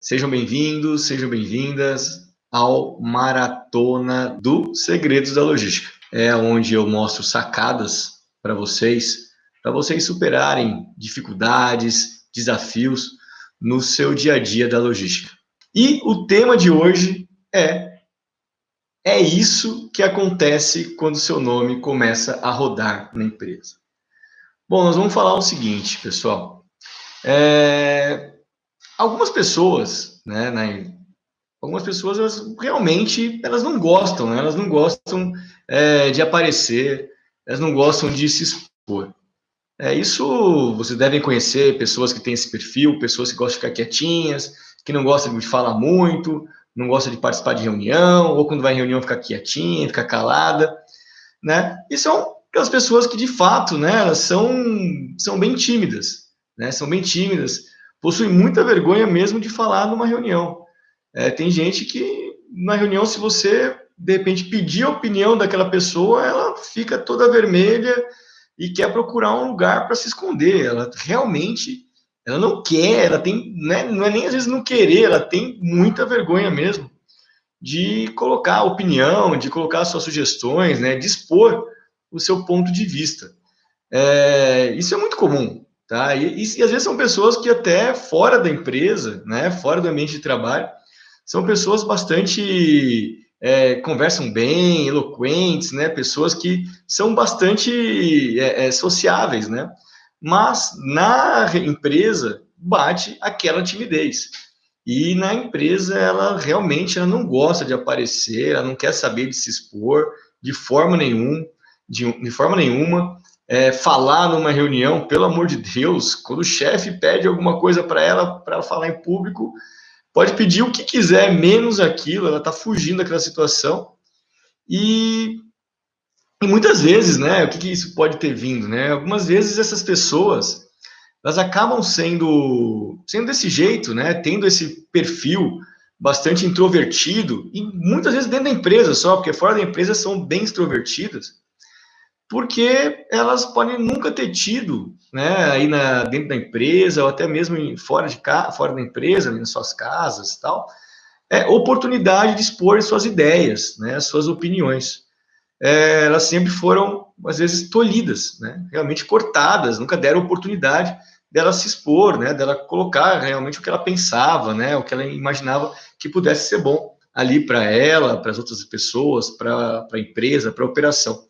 Sejam bem-vindos, sejam bem-vindas ao Maratona do Segredos da Logística. É onde eu mostro sacadas para vocês superarem dificuldades, desafios no seu dia a dia da logística. E o tema de hoje é isso que acontece quando seu nome começa a rodar na empresa. Bom, nós vamos falar o seguinte, pessoal. Algumas pessoas, algumas pessoas elas realmente não gostam, né? Elas não gostam de aparecer, elas não gostam de se expor. Isso vocês devem conhecer pessoas que têm esse perfil, pessoas que gostam de ficar quietinhas, que não gostam de falar muito, não gostam de participar de reunião, ou quando vai em reunião ficar quietinha, ficar calada, né? E são aquelas pessoas que de fato, né, elas são bem tímidas, né? São bem tímidas, possuem muita vergonha mesmo de falar numa reunião. Tem gente que na reunião, se você de repente pedir a opinião daquela pessoa, ela fica toda vermelha e quer procurar um lugar para se esconder. Ela realmente, ela não quer, ela tem, né, não é nem às vezes não querer, ela tem muita vergonha mesmo de colocar a opinião, de colocar suas sugestões, né, de expor o seu ponto de vista. Isso é muito comum, tá? E às vezes são pessoas que até fora da empresa, né, fora do ambiente de trabalho, são pessoas bastante conversam bem, eloquentes, né? Pessoas que são bastante sociáveis, né? Mas na empresa bate aquela timidez. E na empresa ela realmente não gosta de aparecer, ela não quer saber de se expor de forma nenhuma, de forma nenhuma. Falar numa reunião, pelo amor de Deus, quando o chefe pede alguma coisa para ela falar em público, pode pedir o que quiser, menos aquilo, ela está fugindo daquela situação. E muitas vezes, né, o que isso pode ter vindo, né? Algumas vezes essas pessoas, elas acabam sendo desse jeito, né, tendo esse perfil bastante introvertido, e muitas vezes dentro da empresa só, porque fora da empresa são bem extrovertidas, porque elas podem nunca ter tido, né, aí dentro da empresa, ou até mesmo fora da empresa, nas suas casas e tal, oportunidade de expor suas ideias, né, suas opiniões. Elas sempre foram, às vezes, tolhidas, né, realmente cortadas, nunca deram oportunidade dela se expor, né, dela colocar realmente o que ela pensava, né, o que ela imaginava que pudesse ser bom ali para ela, para as outras pessoas, para a empresa, para a operação.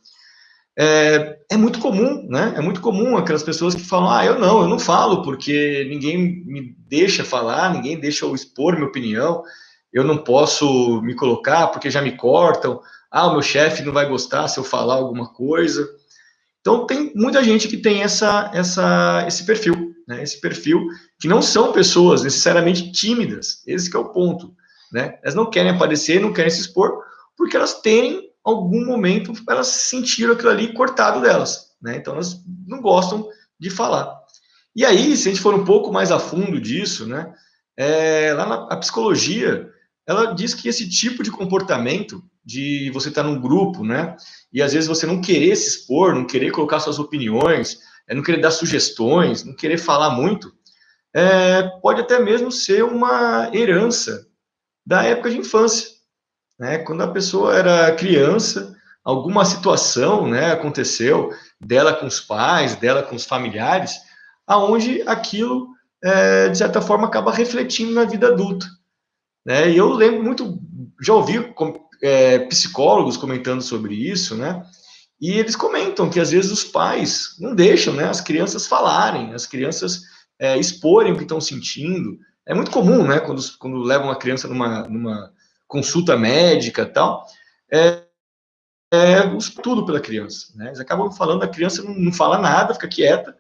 É muito comum, né? É muito comum aquelas pessoas que falam, eu não falo porque ninguém me deixa falar, ninguém deixa eu expor minha opinião, eu não posso me colocar porque já me cortam, o meu chefe não vai gostar se eu falar alguma coisa. Então, tem muita gente que tem esse perfil, né? Esse perfil que não são pessoas necessariamente tímidas, esse que é o ponto, né? Elas não querem aparecer, não querem se expor, porque elas têm algum momento, elas sentiram aquilo ali cortado delas, né? Então, elas não gostam de falar. E aí, se a gente for um pouco mais a fundo disso, né? Lá na psicologia, ela diz que esse tipo de comportamento de você estar num grupo, né? E às vezes você não querer se expor, não querer colocar suas opiniões, não querer dar sugestões, não querer falar muito, pode até mesmo ser uma herança da época de infância, né? Quando a pessoa era criança, alguma situação, né, aconteceu dela com os pais, dela com os familiares, aonde aquilo, de certa forma, acaba refletindo na vida adulta, né? E eu lembro muito, já ouvi psicólogos comentando sobre isso, né? E eles comentam que às vezes os pais não deixam, né, as crianças falarem, as crianças exporem o que estão sentindo. É muito comum, né, quando levam a criança numa consulta médica e tal, tudo pela criança, né? Eles acabam falando, a criança não fala nada, fica quieta,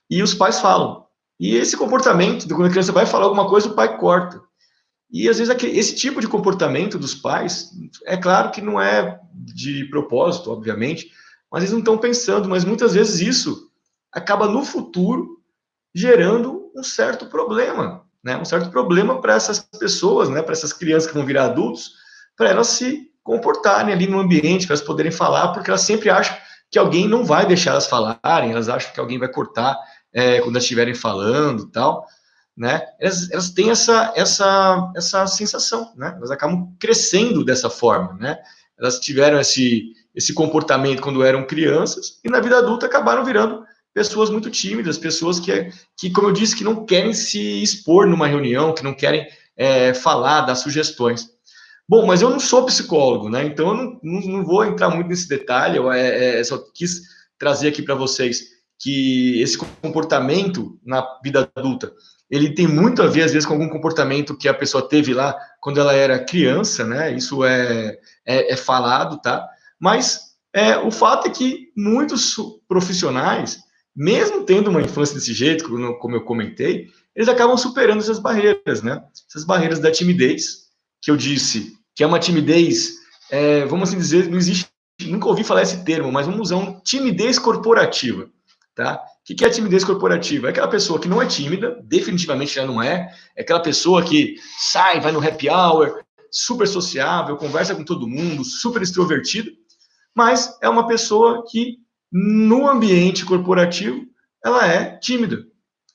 e os pais falam. E esse comportamento, quando a criança vai falar alguma coisa, o pai corta. E às vezes esse tipo de comportamento dos pais, é claro que não é de propósito, obviamente, mas eles não estão pensando, mas muitas vezes isso acaba no futuro gerando um certo problema, né? Um certo problema para essas pessoas, né? Para essas crianças que vão virar adultos, para elas se comportarem ali no ambiente, para elas poderem falar, porque elas sempre acham que alguém não vai deixar elas falarem, elas acham que alguém vai cortar quando elas estiverem falando e tal. né? Elas têm essa sensação, né? Elas acabam crescendo dessa forma, né? Elas tiveram esse comportamento quando eram crianças e na vida adulta acabaram virando pessoas muito tímidas, pessoas que, como eu disse, que não querem se expor numa reunião, que não querem falar, dar sugestões. Bom, mas eu não sou psicólogo, né? Então eu não vou entrar muito nesse detalhe, eu só quis trazer aqui para vocês que esse comportamento na vida adulta, ele tem muito a ver, às vezes, com algum comportamento que a pessoa teve lá quando ela era criança, né? Isso é falado, tá? Mas o fato é que muitos profissionais, mesmo tendo uma infância desse jeito, como eu comentei, eles acabam superando essas barreiras, né? Essas barreiras da timidez, que eu disse que é uma timidez, vamos assim dizer, não existe, nunca ouvi falar esse termo, mas vamos usar um timidez corporativa, tá? O que é a timidez corporativa? É aquela pessoa que não é tímida, definitivamente já não é aquela pessoa que sai, vai no happy hour, super sociável, conversa com todo mundo, super extrovertido, mas é uma pessoa que no ambiente corporativo ela é tímida,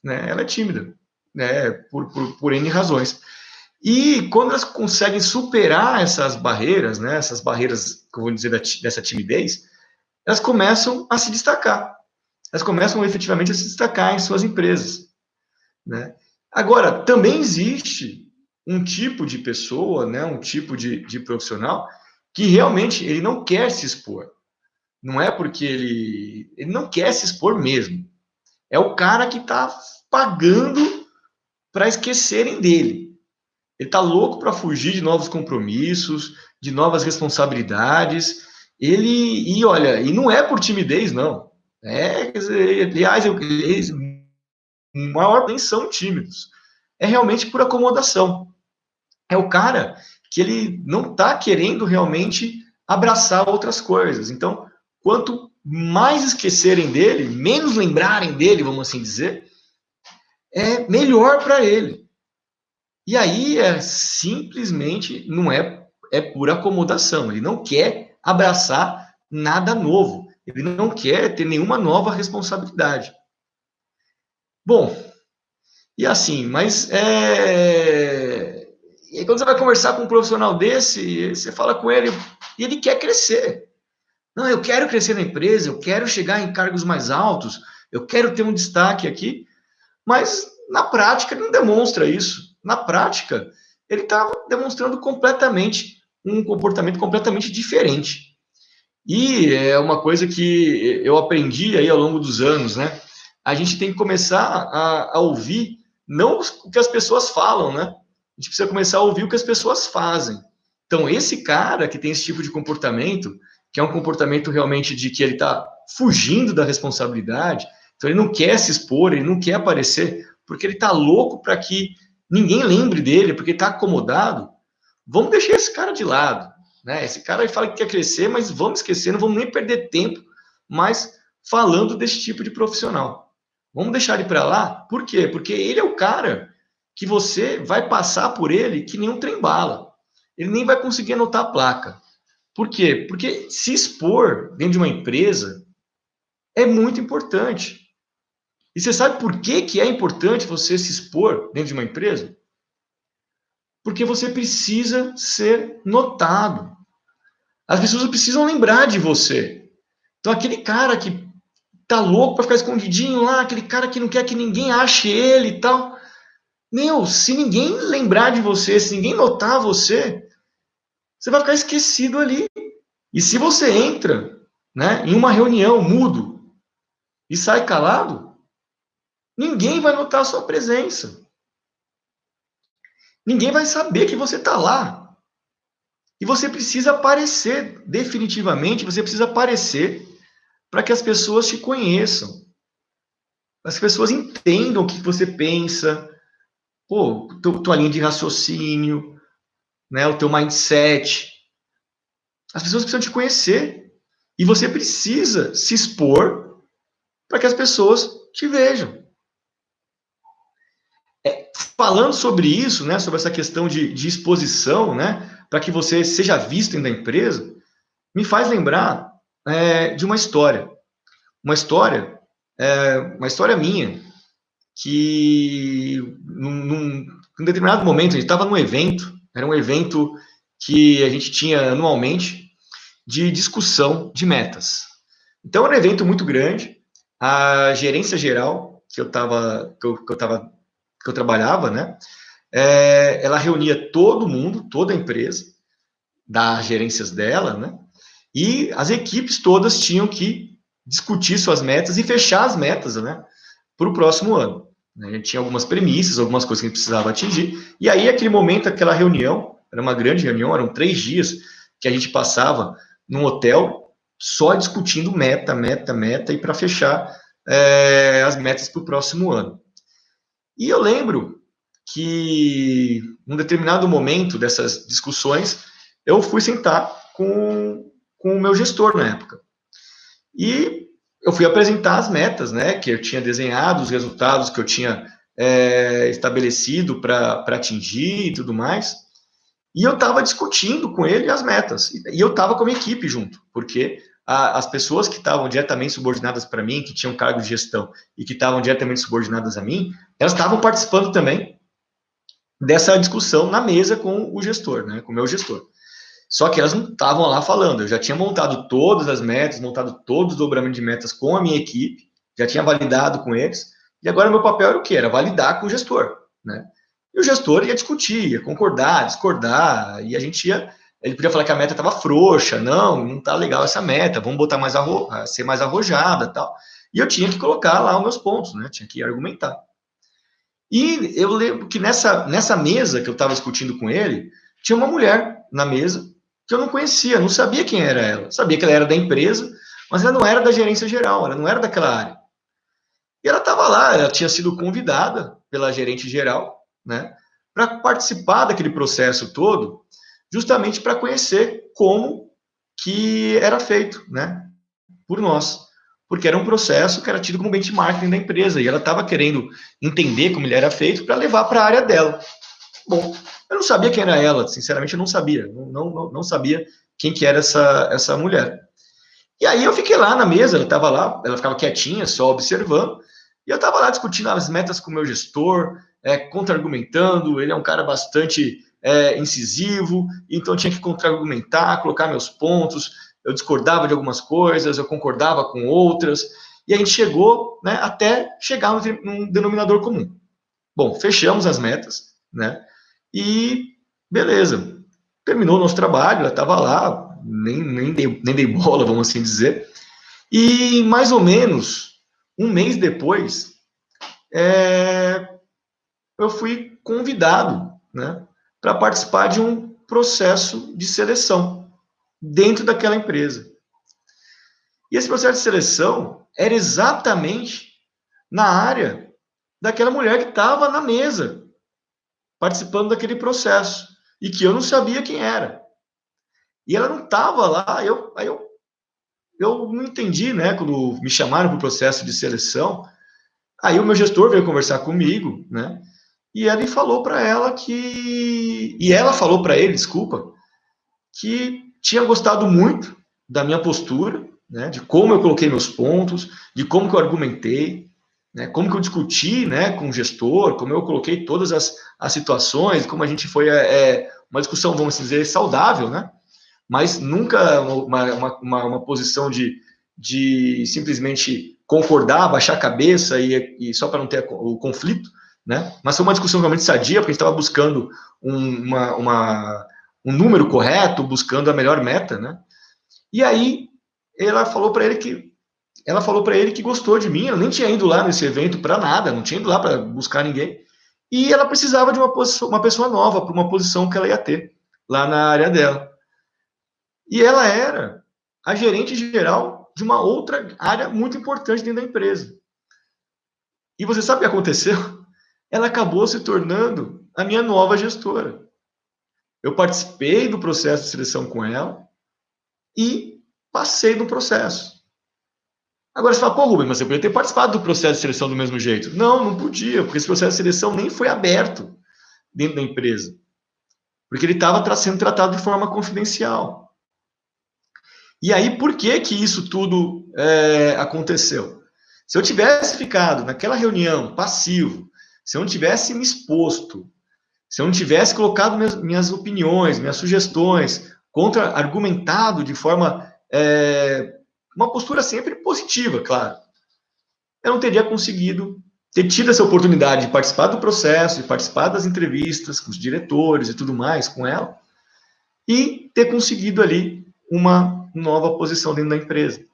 né? Ela é tímida, né? Por N razões. E quando elas conseguem superar essas barreiras, né, essas barreiras, que eu vou dizer, dessa timidez, elas começam a se destacar. Elas começam efetivamente a se destacar em suas empresas, né? Agora, também existe um tipo de pessoa, né, um tipo de profissional que realmente ele não quer se expor. Não é porque ele não quer se expor mesmo. É o cara que está pagando para esquecerem dele. Ele está louco para fugir de novos compromissos, de novas responsabilidades. E olha, e não é por timidez, não. Quer dizer, aliás, eles, maior nem são tímidos. É realmente por acomodação. É o cara que ele não está querendo realmente abraçar outras coisas. Então, quanto mais esquecerem dele, menos lembrarem dele, vamos assim dizer, é melhor para ele. E aí simplesmente não é pura acomodação. Ele não quer abraçar nada novo. Ele não quer ter nenhuma nova responsabilidade. Bom, e assim, mas e aí quando você vai conversar com um profissional desse, você fala com ele e ele quer crescer. Não, eu quero crescer na empresa, eu quero chegar em cargos mais altos, eu quero ter um destaque aqui, mas na prática ele não demonstra isso. Na prática, ele está demonstrando completamente um comportamento completamente diferente. E é uma coisa que eu aprendi aí ao longo dos anos, né? A gente tem que começar a ouvir não o que as pessoas falam, né? A gente precisa começar a ouvir o que as pessoas fazem. Então, esse cara que tem esse tipo de comportamento, que é um comportamento realmente de que ele está fugindo da responsabilidade, então ele não quer se expor, ele não quer aparecer, porque ele está louco para que ninguém lembre dele, porque está acomodado. Vamos deixar esse cara de lado, né? Esse cara fala que quer crescer, mas vamos esquecer, não vamos nem perder tempo mais falando desse tipo de profissional. Vamos deixar ele para lá, por quê? Porque ele é o cara que você vai passar por ele que nem um trem-bala. Ele nem vai conseguir anotar a placa. Por quê? Porque se expor dentro de uma empresa é muito importante. E você sabe por que é importante você se expor dentro de uma empresa? Porque você precisa ser notado. As pessoas precisam lembrar de você. Então, aquele cara que tá louco para ficar escondidinho lá, aquele cara que não quer que ninguém ache ele e tal. Meu, se ninguém lembrar de você, se ninguém notar você, você vai ficar esquecido ali. E se você entra, né, em uma reunião mudo e sai calado, ninguém vai notar a sua presença. Ninguém vai saber que você está lá. E você precisa aparecer, definitivamente, você precisa aparecer para que as pessoas te conheçam. As pessoas entendam o que você pensa, pô, tua linha de raciocínio, né, o teu mindset. As pessoas precisam te conhecer. E você precisa se expor para que as pessoas te vejam. Falando sobre isso, né, sobre essa questão de exposição, né, para que você seja visto dentro da empresa, me faz lembrar de uma história. Uma história minha. que num determinado momento, a gente estava num evento, era um evento que a gente tinha anualmente, de discussão de metas. Então, era um evento muito grande, a gerência geral que eu trabalhava, né, ela reunia todo mundo, toda a empresa, das gerências dela, né, e as equipes todas tinham que discutir suas metas e fechar as metas, né, para o próximo ano. A gente tinha algumas premissas, algumas coisas que a gente precisava atingir, e aí, aquele momento, aquela reunião, era uma grande reunião, eram 3 dias que a gente passava num hotel só discutindo meta, e para fechar as metas para o próximo ano. E eu lembro que, num determinado momento dessas discussões, eu fui sentar com o meu gestor na época. E eu fui apresentar as metas, né, que eu tinha desenhado, os resultados que eu tinha estabelecido para atingir e tudo mais. E eu estava discutindo com ele as metas. E eu estava com a minha equipe junto, porque as pessoas que estavam diretamente subordinadas para mim, que tinham cargo de gestão e que estavam diretamente subordinadas a mim, elas estavam participando também dessa discussão na mesa com o gestor, né, com o meu gestor. Só que elas não estavam lá falando. Eu já tinha montado todas as metas, montado todos os dobramentos de metas com a minha equipe, já tinha validado com eles, e agora meu papel era o quê? Era validar com o gestor, né? E o gestor ia discutir, ia concordar, discordar, e a gente ia... Ele podia falar que a meta estava frouxa, não tá legal essa meta, vamos botar ser mais arrojada, tal. E eu tinha que colocar lá os meus pontos, né? Tinha que argumentar. E eu lembro que nessa mesa que eu estava discutindo com ele, tinha uma mulher na mesa que eu não conhecia, não sabia quem era ela. Sabia que ela era da empresa, mas ela não era da gerência geral, ela não era daquela área. E ela estava lá, ela tinha sido convidada pela gerente geral, né, para participar daquele processo todo, justamente para conhecer como que era feito, né, por nós. Porque era um processo que era tido como benchmarking da empresa, e ela estava querendo entender como ele era feito para levar para a área dela. Bom, eu não sabia quem era ela, sinceramente eu não sabia, não sabia quem que era essa mulher. E aí eu fiquei lá na mesa, ela estava lá, ela ficava quietinha, só observando, e eu estava lá discutindo as metas com o meu gestor, contra-argumentando, ele é um cara bastante incisivo, então tinha que contra-argumentar, colocar meus pontos, eu discordava de algumas coisas, eu concordava com outras, e a gente chegou, né, até chegar num denominador comum. Bom, fechamos as metas, né, e beleza, terminou o nosso trabalho, ela estava lá, nem dei bola, vamos assim dizer, e mais ou menos um mês depois, eu fui convidado, né, para participar de um processo de seleção dentro daquela empresa. E esse processo de seleção era exatamente na área daquela mulher que estava na mesa, participando daquele processo, e que eu não sabia quem era. E ela não estava lá, aí eu não entendi, né, quando me chamaram para o processo de seleção, aí o meu gestor veio conversar comigo, né, e ele falou para ela e ela falou para ele, desculpa, que tinha gostado muito da minha postura, né, de como eu coloquei meus pontos, de como que eu argumentei, né, como que eu discuti, né, com o gestor, como eu coloquei todas as situações, como a gente foi uma discussão, vamos dizer, saudável, né, mas nunca uma posição de simplesmente concordar, baixar a cabeça e só para não ter o conflito, né? Mas foi uma discussão realmente sadia, porque a gente estava buscando um número correto, buscando a melhor meta, né? E aí ela falou para ele que gostou de mim, ela nem tinha ido lá nesse evento para nada, não tinha ido lá para buscar ninguém, e ela precisava de uma pessoa nova para uma posição que ela ia ter lá na área dela. E ela era a gerente geral de uma outra área muito importante dentro da empresa. E você sabe o que aconteceu? Ela acabou se tornando a minha nova gestora. Eu participei do processo de seleção com ela e passei no processo. Agora você fala, pô, Rubem, mas você podia ter participado do processo de seleção do mesmo jeito. Não podia, porque esse processo de seleção nem foi aberto dentro da empresa. Porque ele estava sendo tratado de forma confidencial. E aí, por que isso tudo aconteceu? Se eu tivesse ficado naquela reunião passivo, se eu não tivesse me exposto, se eu não tivesse colocado minhas opiniões, minhas sugestões, contra-argumentado de forma, uma postura sempre positiva, claro, eu não teria conseguido ter tido essa oportunidade de participar do processo, de participar das entrevistas com os diretores e tudo mais, com ela, e ter conseguido ali uma nova posição dentro da empresa.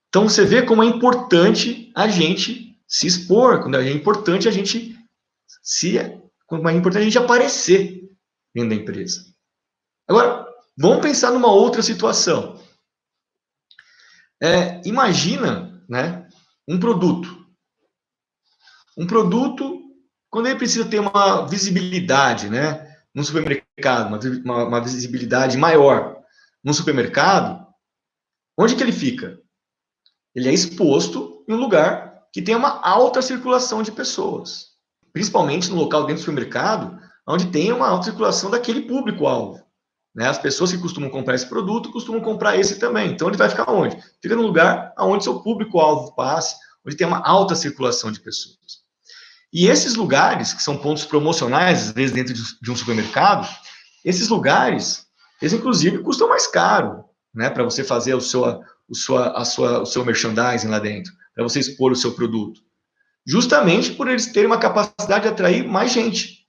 Então, você vê como é importante a gente se expor, como é importante a gente como é importante a gente aparecer dentro da empresa. Agora, vamos pensar numa outra situação. Imagina, né, um produto. Um produto, quando ele precisa ter uma visibilidade, né, no supermercado, uma visibilidade maior no supermercado, onde que ele fica? Ele é exposto em um lugar que tem uma alta circulação de pessoas. Principalmente no local dentro do supermercado, onde tem uma alta circulação daquele público-alvo. Né? As pessoas que costumam comprar esse produto costumam comprar esse também. Então, ele vai ficar onde? Fica no lugar onde seu público-alvo passe, onde tem uma alta circulação de pessoas. E esses lugares, que são pontos promocionais, às vezes dentro de um supermercado, esses lugares, eles inclusive custam mais caro, né? Para você fazer o seu merchandising lá dentro, para você expor o seu produto. Justamente por eles terem uma capacidade de atrair mais gente.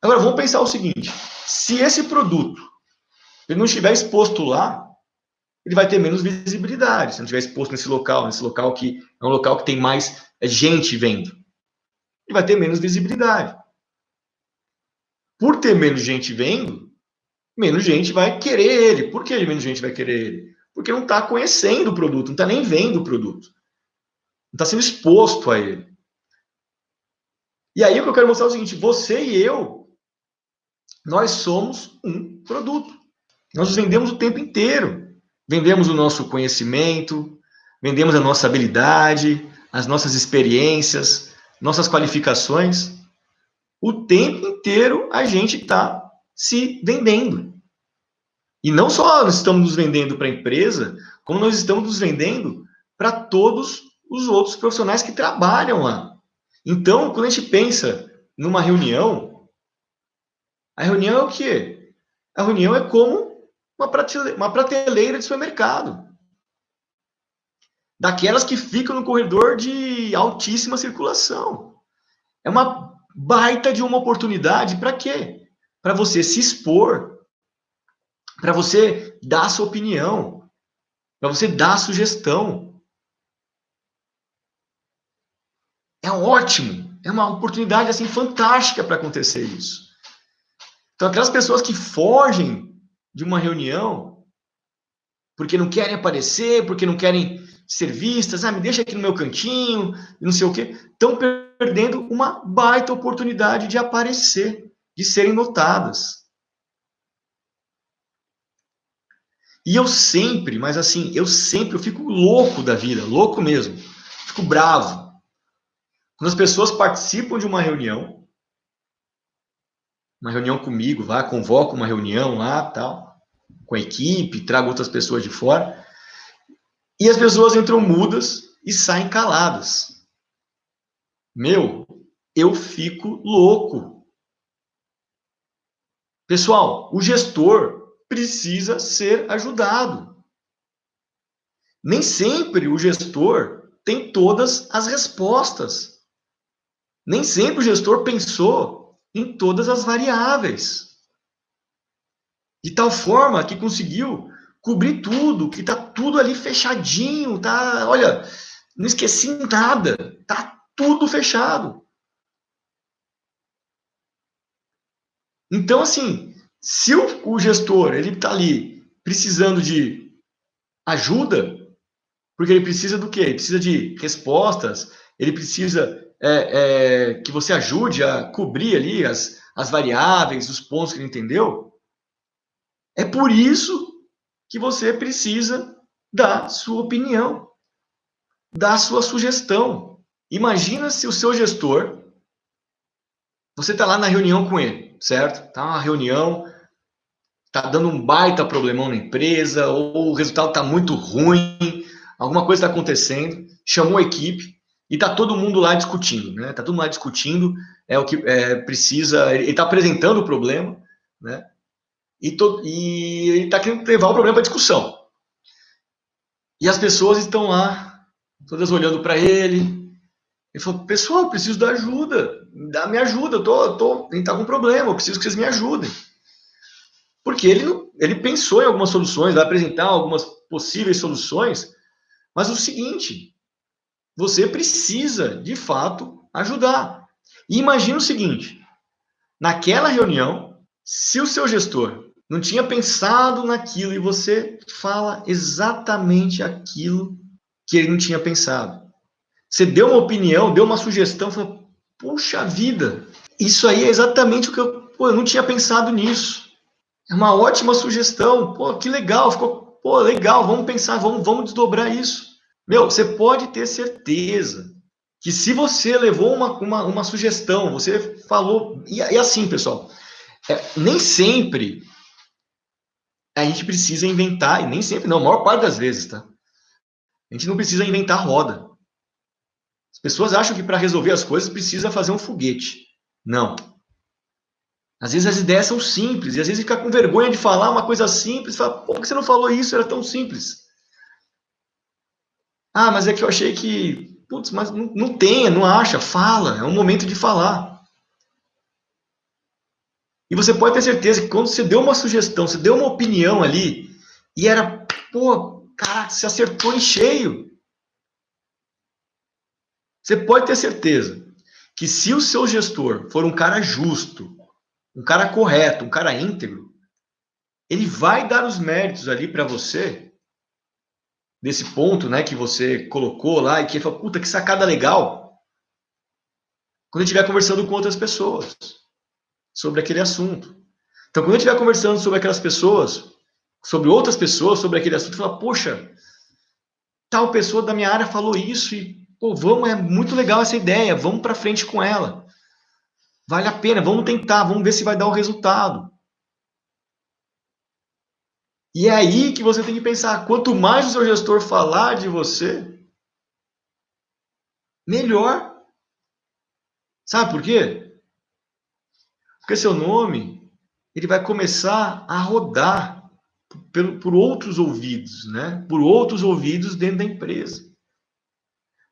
Agora, vamos pensar o seguinte, se esse produto ele não estiver exposto lá, ele vai ter menos visibilidade, se não estiver exposto nesse local que é um local que tem mais gente vendo. Ele vai ter menos visibilidade. Por ter menos gente vendo, menos gente vai querer ele. Por que menos gente vai querer ele? Porque não está conhecendo o produto, não está nem vendo o produto. Não está sendo exposto a ele. E aí o que eu quero mostrar é o seguinte, você e eu, nós somos um produto. Nós nos vendemos o tempo inteiro. Vendemos o nosso conhecimento, vendemos a nossa habilidade, as nossas experiências, nossas qualificações. O tempo inteiro a gente está se vendendo. E não só nós estamos nos vendendo para a empresa, como nós estamos nos vendendo para todos os outros profissionais que trabalham lá. Então, quando a gente pensa numa reunião, a reunião é o quê? A reunião é como uma prateleira de supermercado. Daquelas que ficam no corredor de altíssima circulação. É uma baita de uma oportunidade para quê? Para você se expor, para você dar a sua opinião, para você dar a sugestão. É ótimo, é uma oportunidade assim fantástica para acontecer isso. Então, aquelas pessoas que fogem de uma reunião porque não querem aparecer, porque não querem ser vistas, me deixa aqui no meu cantinho, não sei o quê, estão perdendo uma baita oportunidade de aparecer, de serem notadas. E eu sempre, mas assim, eu fico louco da vida, louco mesmo, fico bravo. Quando as pessoas participam de uma reunião comigo, convoco uma reunião lá, tal, com a equipe, trago outras pessoas de fora, e as pessoas entram mudas e saem caladas. Eu fico louco. Pessoal, o gestor precisa ser ajudado. Nem sempre o gestor tem todas as respostas. Nem sempre o gestor pensou em todas as variáveis. De tal forma que conseguiu cobrir tudo, que está tudo ali fechadinho, olha, não esqueci nada, está tudo fechado. Então, assim, se o gestor ele está ali precisando de ajuda, porque ele precisa do quê? Ele precisa de respostas, ele precisa que você ajude a cobrir ali as variáveis, os pontos que ele entendeu. É por isso que você precisa dar sua opinião, dar sua sugestão. Imagina se o seu gestor, você está lá na reunião com ele, certo? Está uma reunião, está dando um baita problemão na empresa, ou o resultado está muito ruim, alguma coisa está acontecendo, chamou a equipe e está todo mundo lá discutindo, né? Está todo mundo lá discutindo, é o que precisa, ele está apresentando o problema, né? E ele está querendo levar o problema para discussão. E as pessoas estão lá, todas olhando para ele. Ele falou, pessoal, eu preciso da ajuda, me ajuda, a gente está com um problema, eu preciso que vocês me ajudem. Porque ele pensou em algumas soluções, vai apresentar algumas possíveis soluções, mas o seguinte, você precisa, de fato, ajudar. E imagina o seguinte, naquela reunião, se o seu gestor não tinha pensado naquilo e você fala exatamente aquilo que ele não tinha pensado. Você deu uma opinião, deu uma sugestão, falou, puxa vida, isso aí é exatamente o que eu não tinha pensado nisso. É uma ótima sugestão, pô, que legal, ficou, pô, legal, vamos pensar, vamos desdobrar isso. Meu, você pode ter certeza que se você levou uma sugestão, você falou, e assim, pessoal, nem sempre a gente precisa inventar, e nem sempre não, a maior parte das vezes, tá? A gente não precisa inventar roda. As pessoas acham que para resolver as coisas precisa fazer um foguete. Não. Às vezes as ideias são simples, e às vezes fica com vergonha de falar uma coisa simples, fala, pô, por que você não falou isso? Era tão simples. Ah, mas é que eu achei que, putz, mas não tem, não acha, fala, é um momento de falar. E você pode ter certeza que quando você deu uma sugestão, você deu uma opinião ali, e era, pô, caraca, você acertou em cheio. Você pode ter certeza que se o seu gestor for um cara justo, um cara correto, um cara íntegro, ele vai dar os méritos ali para você, desse ponto, né, que você colocou lá, e que ele fala, puta, que sacada legal, quando ele estiver conversando com outras pessoas sobre aquele assunto. Então, quando ele estiver conversando sobre aquelas pessoas, sobre outras pessoas, sobre aquele assunto, fala, poxa, tal pessoa da minha área falou isso e, pô, vamos, é muito legal essa ideia, vamos para frente com ela. Vale a pena, vamos tentar, vamos ver se vai dar o resultado. E é aí que você tem que pensar, quanto mais o seu gestor falar de você, melhor. Sabe por quê? Porque seu nome, ele vai começar a rodar por outros ouvidos, né? Por outros ouvidos dentro da empresa.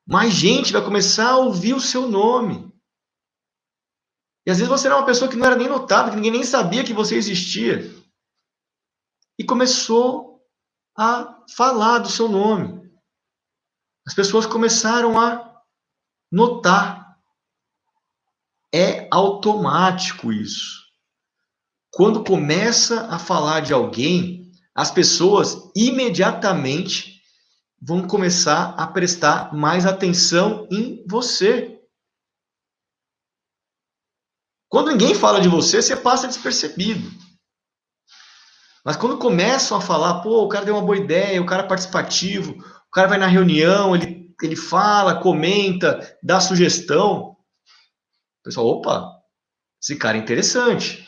Mais gente vai começar a ouvir o seu nome. E às vezes você era uma pessoa que não era nem notada, que ninguém nem sabia que você existia. E começou a falar do seu nome. As pessoas começaram a notar. É automático isso. Quando começa a falar de alguém, as pessoas imediatamente vão começar a prestar mais atenção em você. Quando ninguém fala de você, você passa despercebido. Mas quando começam a falar, pô, o cara deu uma boa ideia, o cara é participativo, o cara vai na reunião, ele fala, comenta, dá sugestão, o pessoal, opa, esse cara é interessante.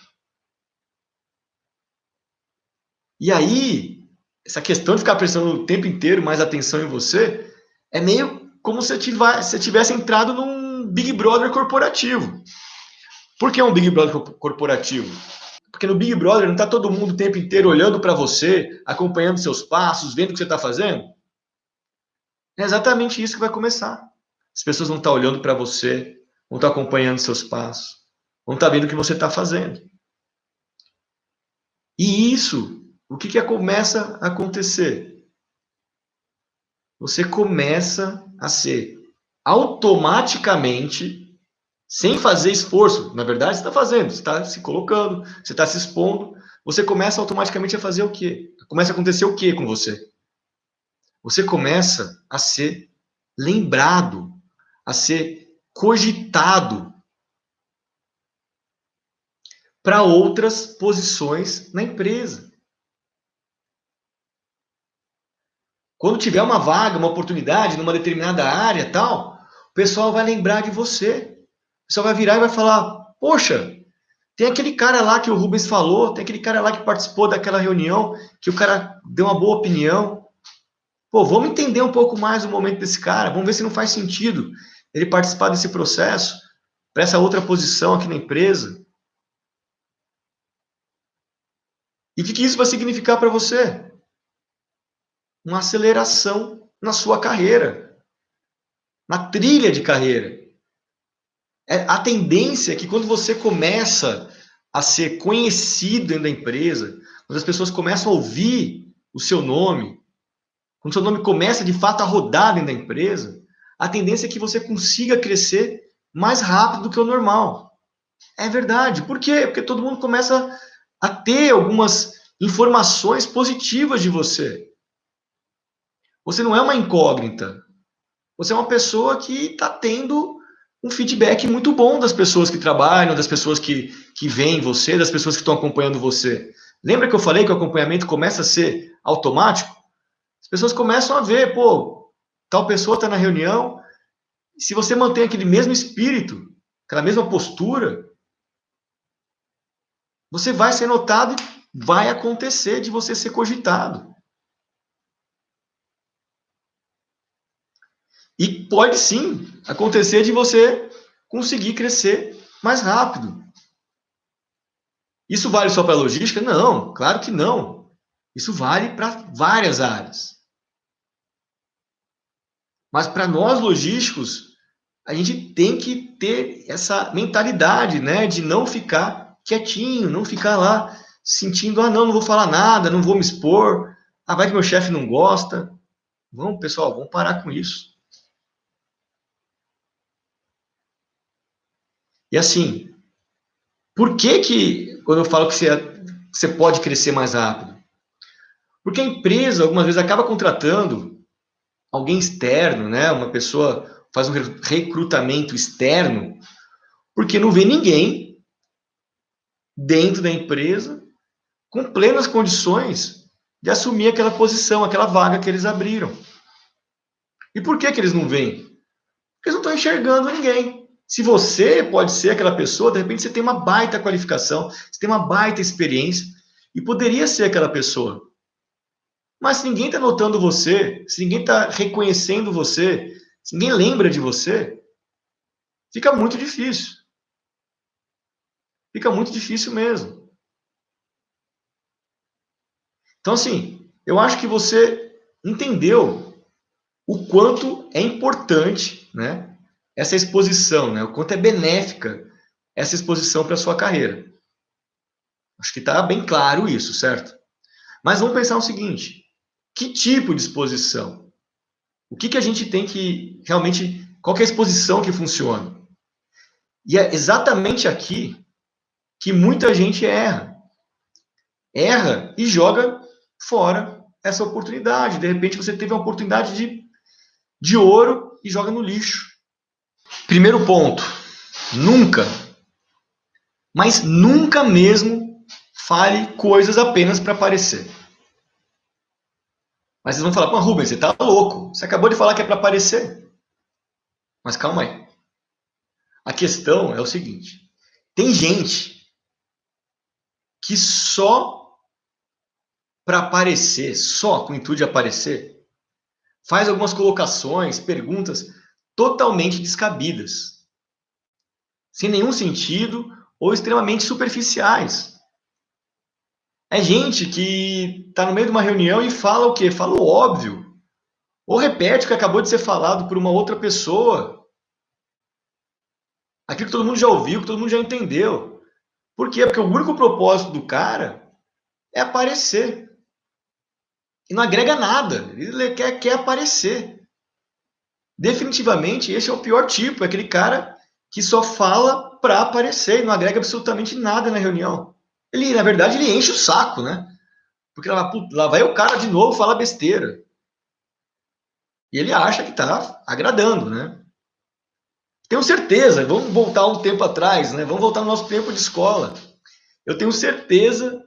E aí, essa questão de ficar prestando o tempo inteiro mais atenção em você, é meio como se você tivesse entrado num Big Brother corporativo. Por que um Big Brother corporativo? Porque no Big Brother não está todo mundo o tempo inteiro olhando para você, acompanhando seus passos, vendo o que você está fazendo? É exatamente isso que vai começar. As pessoas vão estar olhando para você, vão estar acompanhando seus passos, vão estar vendo o que você está fazendo. E isso, o que começa a acontecer? Você começa a ser automaticamente, sem fazer esforço, na verdade você está fazendo, você está se colocando, você está se expondo, você começa automaticamente a fazer o quê? Começa a acontecer o quê com você? Você começa a ser lembrado, a ser cogitado para outras posições na empresa. Quando tiver uma vaga, uma oportunidade numa determinada área, tal, o pessoal vai lembrar de você. O pessoal vai virar e vai falar: "Poxa, tem aquele cara lá que o Rubens falou, tem aquele cara lá que participou daquela reunião, que o cara deu uma boa opinião". Pô, vamos entender um pouco mais o momento desse cara, vamos ver se não faz sentido ele participar desse processo para essa outra posição aqui na empresa. E o que isso vai significar para você? Uma aceleração na sua carreira, na trilha de carreira. A tendência é que quando você começa a ser conhecido dentro da empresa, quando as pessoas começam a ouvir o seu nome, quando o seu nome começa de fato a rodar dentro da empresa, a tendência é que você consiga crescer mais rápido do que o normal. É verdade. Por quê? Porque todo mundo começa a ter algumas informações positivas de você. Você não é uma incógnita. Você é uma pessoa que está tendo um feedback muito bom das pessoas que trabalham, das pessoas que veem você, das pessoas que estão acompanhando você. Lembra que eu falei que o acompanhamento começa a ser automático? As pessoas começam a ver, pô, tal pessoa está na reunião, se você mantém aquele mesmo espírito, aquela mesma postura, você vai ser notado e vai acontecer de você ser cogitado. E pode sim acontecer de você conseguir crescer mais rápido. Isso vale só para a logística? Não, claro que não. Isso vale para várias áreas. Mas para nós logísticos, a gente tem que ter essa mentalidade, né, de não ficar quietinho, não ficar lá sentindo, não vou falar nada, não vou me expor, vai que meu chefe não gosta. Vamos, pessoal, vamos parar com isso. E assim, por que quando eu falo que você pode crescer mais rápido? Porque a empresa, algumas vezes, acaba contratando alguém externo, né? Uma pessoa faz um recrutamento externo, porque não vê ninguém dentro da empresa com plenas condições de assumir aquela posição, aquela vaga que eles abriram. E por que eles não veem? Porque eles não estão enxergando ninguém. Se você pode ser aquela pessoa, de repente você tem uma baita qualificação, você tem uma baita experiência e poderia ser aquela pessoa. Mas se ninguém está notando você, se ninguém está reconhecendo você, se ninguém lembra de você, fica muito difícil. Fica muito difícil mesmo. Então, assim, eu acho que você entendeu o quanto é importante, né, essa exposição, né, o quanto é benéfica essa exposição para a sua carreira. Acho que está bem claro isso, certo? Mas vamos pensar o seguinte: que tipo de exposição? O que a gente tem que realmente. Qual que é a exposição que funciona? E é exatamente aqui que muita gente erra. Erra e joga fora essa oportunidade. De repente você teve uma oportunidade de ouro e joga no lixo. Primeiro ponto: nunca, mas nunca mesmo fale coisas apenas para aparecer. Mas vocês vão falar, Rubens, você tá louco. Você acabou de falar que é para aparecer. Mas calma aí. A questão é o seguinte: tem gente que só para aparecer, só com o intuito de aparecer, faz algumas colocações, perguntas totalmente descabidas, sem nenhum sentido ou extremamente superficiais. É gente que está no meio de uma reunião e fala o quê? Fala o óbvio. Ou repete o que acabou de ser falado por uma outra pessoa. Aquilo que todo mundo já ouviu, que todo mundo já entendeu. Por quê? Porque o único propósito do cara é aparecer. E não agrega nada. Ele quer aparecer. Definitivamente, esse é o pior tipo. É aquele cara que só fala para aparecer e não agrega absolutamente nada na reunião. Ele, na verdade, ele enche o saco, né? Porque lá vai o cara de novo falar besteira. E ele acha que está agradando, né? Tenho certeza, vamos voltar um tempo atrás, né? Vamos voltar no nosso tempo de escola. Eu tenho certeza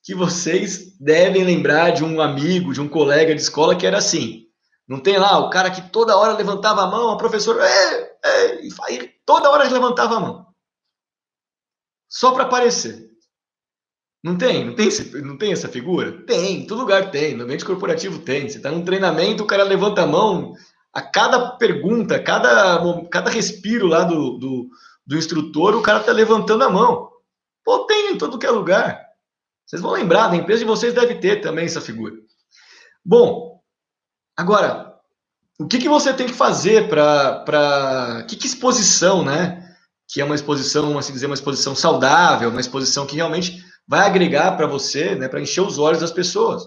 que vocês devem lembrar de um amigo, de um colega de escola que era assim. Não tem lá o cara que toda hora levantava a mão, a professora, e toda hora levantava a mão. Só para aparecer. Não tem essa figura? Tem, em todo lugar tem, no ambiente corporativo tem. Você está num treinamento, o cara levanta a mão, a cada pergunta, cada respiro lá do instrutor, o cara está levantando a mão. Pô, tem em todo que é lugar. Vocês vão lembrar, da empresa de vocês deve ter também essa figura. Bom, agora, o que você tem que fazer para. Que exposição, né? Que é uma exposição, vamos assim dizer, uma exposição saudável, uma exposição que realmente vai agregar para você, né, para encher os olhos das pessoas.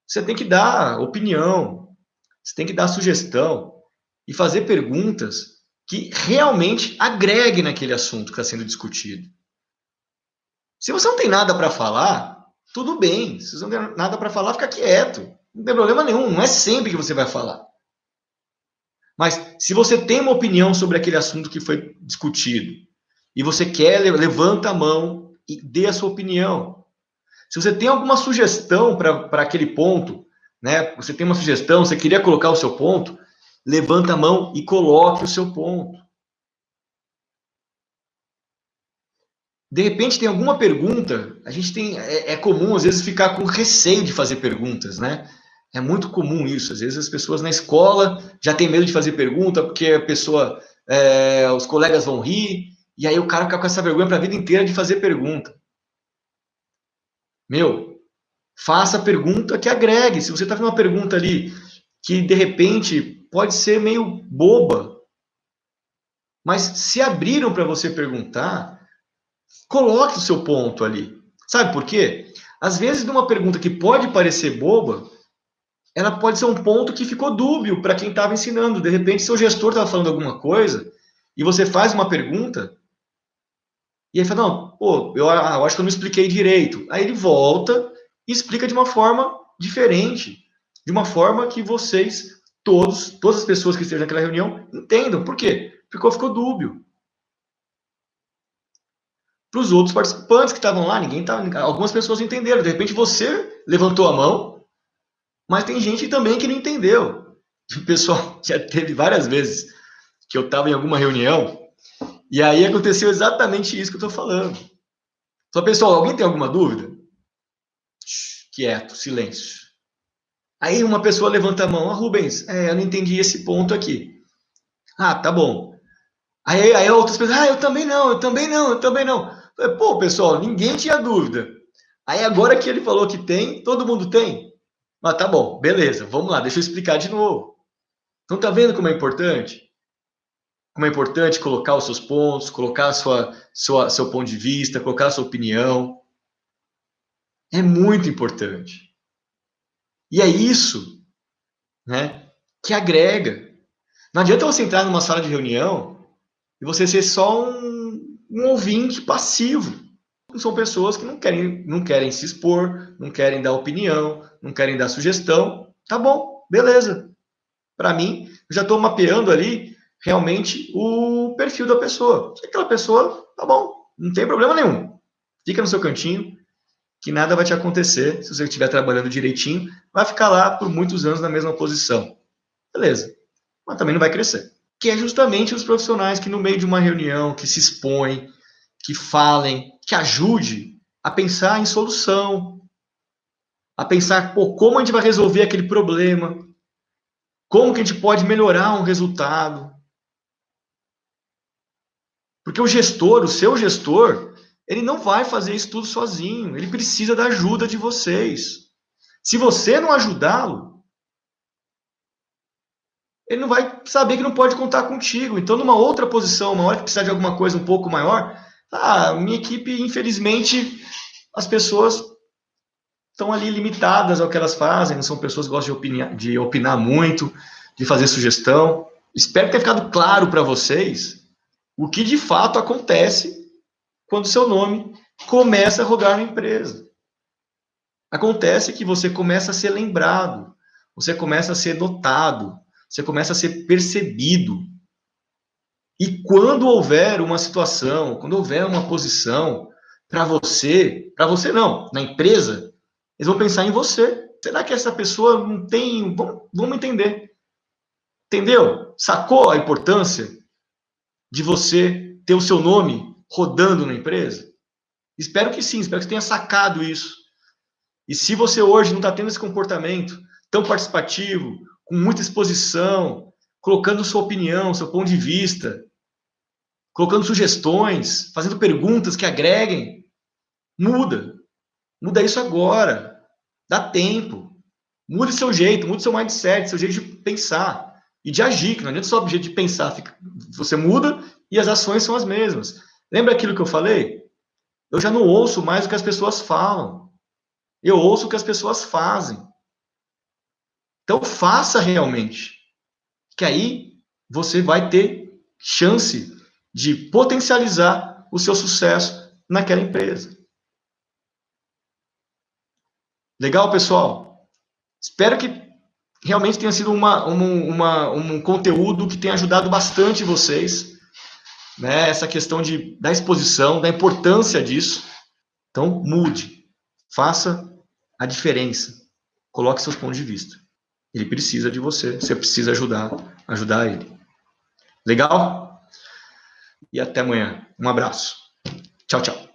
Você tem que dar opinião, você tem que dar sugestão e fazer perguntas que realmente agreguem naquele assunto que está sendo discutido. Se você não tem nada para falar, tudo bem. Se você não tem nada para falar, fica quieto. Não tem problema nenhum. Não é sempre que você vai falar. Mas se você tem uma opinião sobre aquele assunto que foi discutido e você quer, levanta a mão e dê a sua opinião. Se você tem alguma sugestão para aquele ponto, né? Você tem uma sugestão, você queria colocar o seu ponto, levanta a mão e coloque o seu ponto. De repente tem alguma pergunta, a gente tem, é comum às vezes ficar com receio de fazer perguntas, né? É muito comum isso. Às vezes as pessoas na escola já têm medo de fazer pergunta porque a pessoa, os colegas vão rir e aí o cara fica com essa vergonha para a vida inteira de fazer pergunta. Meu, faça pergunta que agregue. Se você está fazendo uma pergunta ali que de repente pode ser meio boba, mas se abriram para você perguntar, coloque o seu ponto ali. Sabe por quê? Às vezes, numa pergunta que pode parecer boba, ela pode ser um ponto que ficou dúbio para quem estava ensinando. De repente, seu gestor estava falando alguma coisa e você faz uma pergunta e ele fala, não, pô, eu acho que eu não expliquei direito. Aí ele volta e explica de uma forma diferente, de uma forma que vocês, todas as pessoas que estejam naquela reunião, entendam. Por quê? Porque ficou dúbio. Para os outros participantes que estavam lá, algumas pessoas entenderam. De repente você levantou a mão, mas tem gente também que não entendeu. O pessoal já teve várias vezes que eu estava em alguma reunião e aí aconteceu exatamente isso que eu estou falando. Só, pessoal, alguém tem alguma dúvida? Quieto, silêncio. Aí uma pessoa levanta a mão, Rubens, eu não entendi esse ponto aqui. Ah, tá bom. Aí outras pessoas, eu também não, eu também não, eu também não. Pô, pessoal, ninguém tinha dúvida. Aí agora que ele falou que tem, todo mundo tem? Mas tá bom, beleza, vamos lá, deixa eu explicar de novo. Então tá vendo como é importante? Como é importante colocar os seus pontos, colocar seu ponto de vista, colocar a sua opinião. É muito importante. E é isso, né, que agrega. Não adianta você entrar numa sala de reunião e você ser só um ouvinte passivo. São pessoas que não querem se expor, não querem dar opinião, não querem dar sugestão. Tá bom, beleza. Para mim, eu já estou mapeando ali realmente o perfil da pessoa. Se aquela pessoa, tá bom, não tem problema nenhum. Fica no seu cantinho, que nada vai te acontecer. Se você estiver trabalhando direitinho, vai ficar lá por muitos anos na mesma posição. Beleza. Mas também não vai crescer. Que é justamente os profissionais que no meio de uma reunião, que se expõem, que falem, que ajude a pensar em solução, a pensar, pô, como a gente vai resolver aquele problema, como que a gente pode melhorar um resultado. Porque o seu gestor, ele não vai fazer isso tudo sozinho, ele precisa da ajuda de vocês. Se você não ajudá-lo, ele não vai saber que não pode contar contigo. Então, numa outra posição, uma hora que precisar de alguma coisa um pouco maior, minha equipe, infelizmente, as pessoas estão ali limitadas ao que elas fazem, não são pessoas que gostam de opinar muito, de fazer sugestão. Espero ter ficado claro para vocês o que de fato acontece quando seu nome começa a rodar na empresa. Acontece que você começa a ser lembrado, você começa a ser notado, você começa a ser percebido. E quando houver uma situação, quando houver uma posição para você não, na empresa, eles vão pensar em você. Será que essa pessoa não tem... Vamos entender. Entendeu? Sacou a importância de você ter o seu nome rodando na empresa? Espero que sim, espero que você tenha sacado isso. E se você hoje não está tendo esse comportamento tão participativo, com muita exposição, colocando sua opinião, seu ponto de vista, colocando sugestões, fazendo perguntas que agreguem, muda. Muda isso agora. Dá tempo. Mude seu jeito, mude seu mindset, seu jeito de pensar e de agir, que não adianta só o jeito de pensar. Você muda e as ações são as mesmas. Lembra aquilo que eu falei? Eu já não ouço mais o que as pessoas falam. Eu ouço o que as pessoas fazem. Então, faça realmente. Que aí você vai ter chance de potencializar o seu sucesso naquela empresa. Legal, pessoal? Espero que realmente tenha sido um conteúdo que tenha ajudado bastante vocês, né? Essa questão da exposição, da importância disso. Então, mude. Faça a diferença. Coloque seus pontos de vista. Ele precisa de você. Você precisa ajudar ele. Legal? E até amanhã. Um abraço. Tchau, tchau.